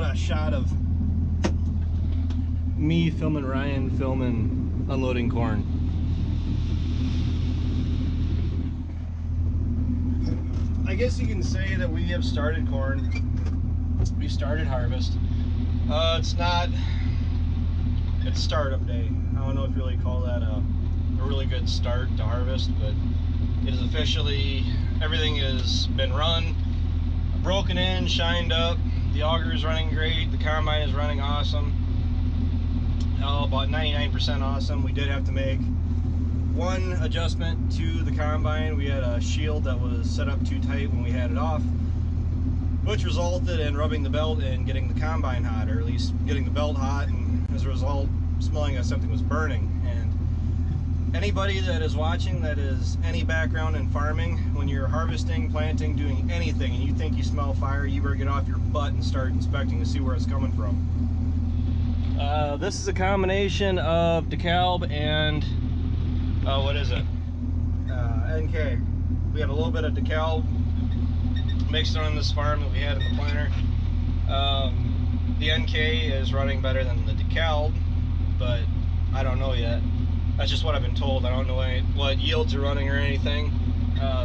a shot of me filming Ryan filming unloading corn. I guess you can say that we have started corn. We started harvest. It's startup day. I don't know if you really call that a really good start to harvest, but it is officially, everything has been run, broken in, shined up. The auger is running great. The combine is running awesome. About 99% awesome. We did have to make one adjustment to the combine. We had a shield that was set up too tight when we had it off, which resulted in rubbing the belt and getting the combine hot, or at least getting the belt hot, and as a result smelling as something was burning. And anybody that is watching that is any background in farming, when you're harvesting, planting, doing anything, and you think you smell fire, you better get off your butt and start inspecting to see where it's coming from. This is a combination of DeKalb and what is it? NK. We have a little bit of DeKalb mixed on this farm that we had in the planter. The NK is running better than the DeKalb, but I don't know yet. That's just what I've been told. I don't know what yields are running or anything.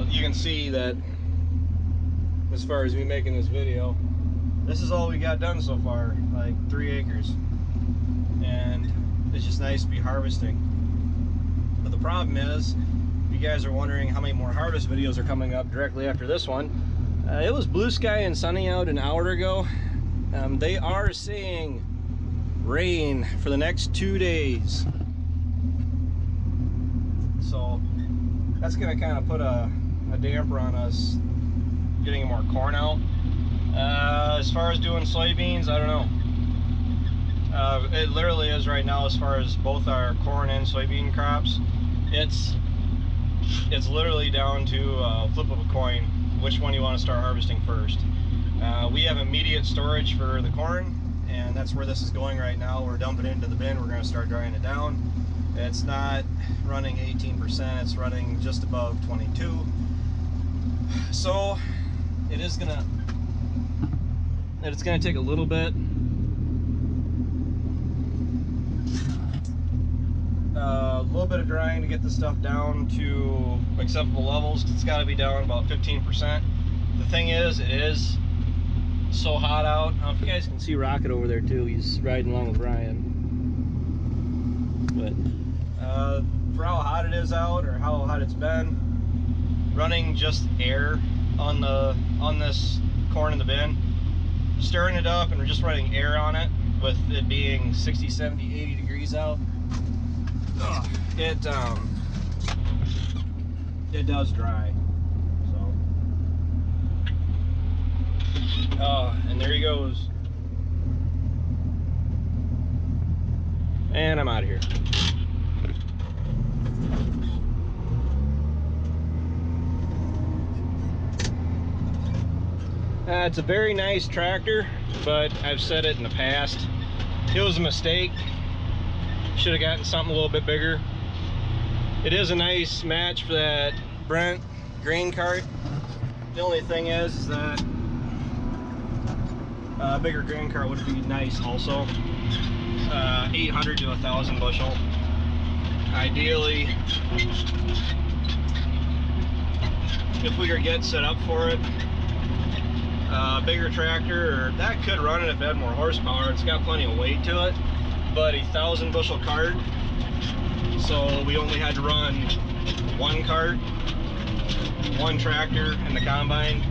You can see that as far as me making this video, this is all we got done so far, like 3 acres. And it's just nice to be harvesting. But the problem is, if you guys are wondering how many more harvest videos are coming up directly after this one, it was blue sky and sunny out an hour ago. They are saying rain for the next 2 days. So that's gonna kind of put a damper on us getting more corn out. As far as doing soybeans, I don't know. It literally is right now, as far as both our corn and soybean crops, it's literally down to a flip of a coin which one you want to start harvesting first. We have immediate storage for the corn, and that's where this is going right now. We're dumping it into the bin. We're going to start drying it down. It's not running 18%, it's running just above 22. So it's gonna take a little bit. A little bit of drying to get this stuff down to acceptable levels. It's got to be down about 15%. The thing is, it is so hot out. I don't know if you guys can see Rocket over there too. He's riding along with Ryan. But for how hot it is out, or how hot it's been, running just air on this corn in the bin, stirring it up and we're just running air on it, with it being 60, 70, 80 degrees out, it does dry. So and there he goes, and I'm out of here. It's a very nice tractor, but I've said it in the past, it was a mistake. Should have gotten something a little bit bigger. It is a nice match for that Brent grain cart. The only thing is that a bigger grain cart would be nice also. 800 to 1,000 bushel. Ideally, if we could get set up for it, bigger tractor, or that could run it if it had more horsepower. It's got plenty of weight to it, but a 1,000 bushel cart, so we only had to run one cart, one tractor, and the combine.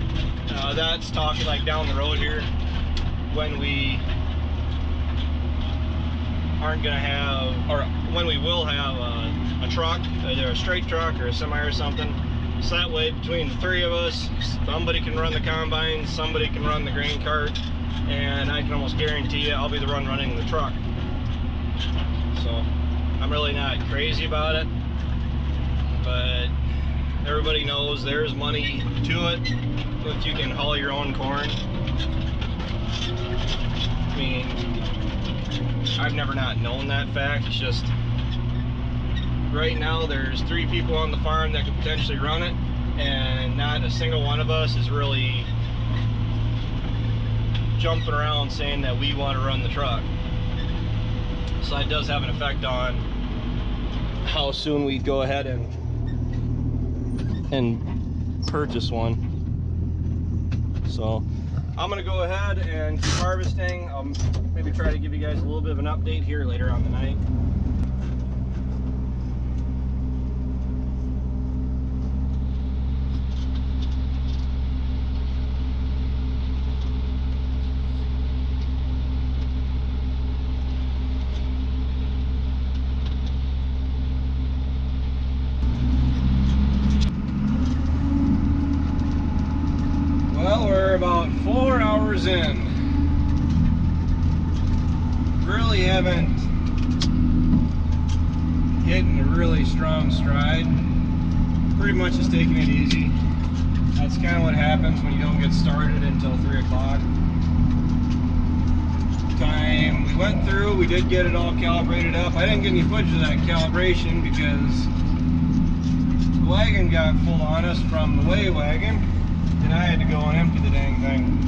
That's talking like down the road here, when we aren't gonna have, or when we will have a truck, either a straight truck or a semi or something. So that way, between the 3 of us, somebody can run the combine, somebody can run the grain cart, and I can almost guarantee you I'll be the one running the truck. So I'm really not crazy about it, but everybody knows there's money to it if you can haul your own corn. I mean, I've never not known that fact. It's just right now there's 3 people on the farm that could potentially run it, and not a single one of us is really jumping around saying that we want to run the truck. So that does have an effect on how soon we go ahead and purchase one. So I'm gonna go ahead and keep harvesting. I'll maybe try to give you guys a little bit of an update here later on the night. Well, we're about 4 hours in. Really haven't hit a really strong stride. Pretty much just taking it easy. That's kind of what happens when you don't get started until 3 o'clock. Time we went through, we did get it all calibrated up. I didn't get any footage of that calibration because the wagon got full on us from the weigh wagon. And I had to go and empty the dang thing.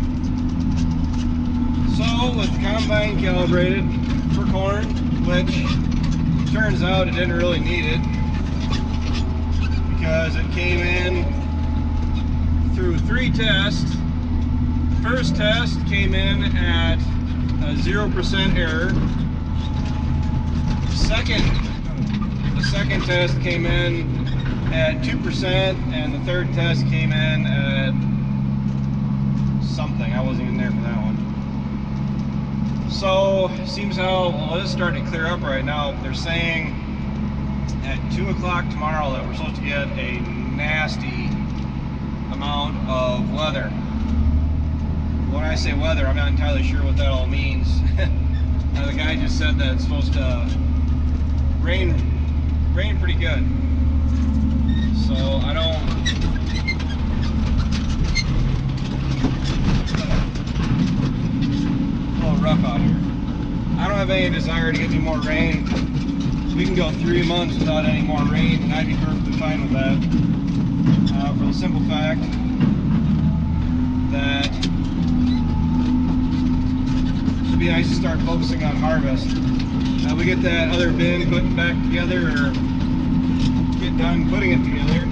So with the combine calibrated for corn, which turns out it didn't really need it because it came in through 3 tests. First test came in at a 0% error. The second test came in at 2%, and the third test came in at something. I wasn't even there for that one. So seems how well, it's starting to clear up right now. They're saying at 2 o'clock tomorrow that we're supposed to get a nasty amount of weather. When I say weather, I'm not entirely sure what that all means. The guy just said that it's supposed to rain pretty good. So I don't. A little rough out here. I don't have any desire to get any more rain. We can go 3 months without any more rain, and I'd be perfectly fine with that. For the simple fact that it'd be nice to start focusing on harvest. We get that other bin put back together, or get done putting it together.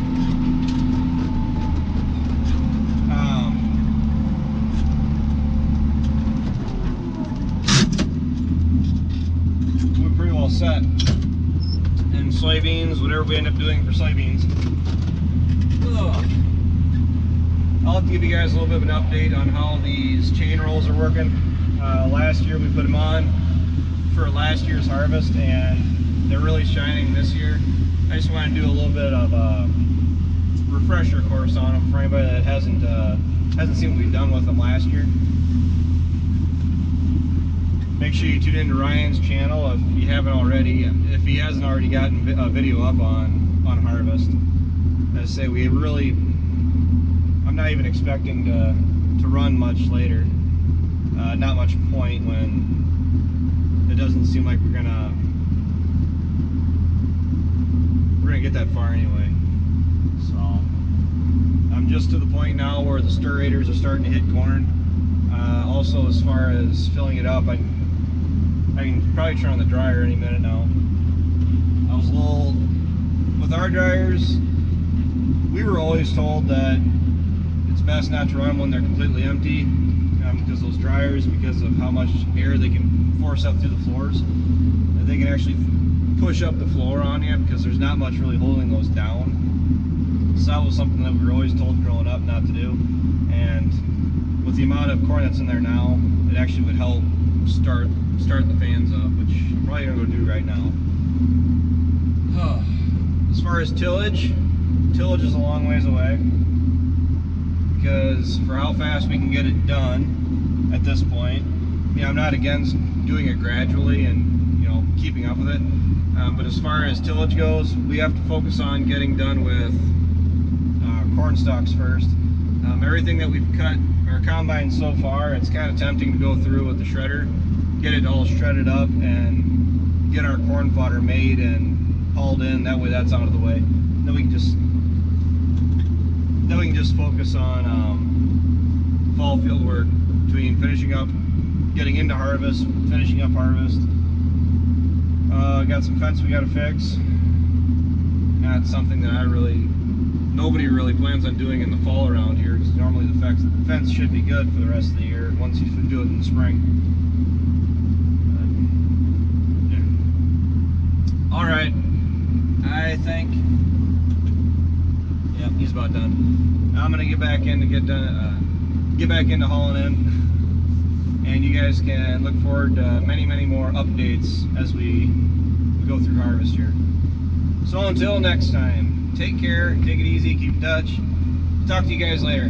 We're pretty well set. And soybeans, whatever we end up doing for soybeans. I'll have to give you guys a little bit of an update on how these chain rolls are working. Last year we put them on for last year's harvest, and they're really shining this year. I just want to do a little bit of a refresher course on them for anybody that hasn't seen what we've done with them last year. Make sure you tune into Ryan's channel if you haven't already. If he hasn't already gotten a video up on harvest. As I say, I'm not even expecting to run much later. Not much point when it doesn't seem like we're gonna get that far anyway. So I'm just to the point now where the stirrators are starting to hit corn. Also, as far as filling it up, I can probably turn on the dryer any minute now. I was a little with our dryers. We were always told that it's best not to run them when they're completely empty, because those dryers, because of how much air they can force up through the floors, and they can actually push up the floor on you because there's not much really holding those down. So that was something that we were always told growing up not to do. And with the amount of corn that's in there now, it actually would help start the fans up, which I'm probably gonna go do right now. As far as tillage is a long ways away, because for how fast we can get it done at this point, I'm not against doing it gradually and keeping up with it. But as far as tillage goes, we have to focus on getting done with corn stalks first. Everything that we've cut or combined so far, it's kind of tempting to go through with the shredder, get it all shredded up, and get our corn fodder made and hauled in. That way, that's out of the way. Then we can just focus on fall field work between finishing up getting into harvest, finishing up harvest. Got some fence we got to fix. That's something that nobody really plans on doing in the fall around here, because normally the fence should be good for the rest of the year once you do it in the spring. Yeah. All right, I think, yeah, he's about done. I'm gonna get back into hauling in, and you guys can look forward to many more updates as we go through harvest here. So until next time, take care, take it easy, keep in touch. Talk to you guys later.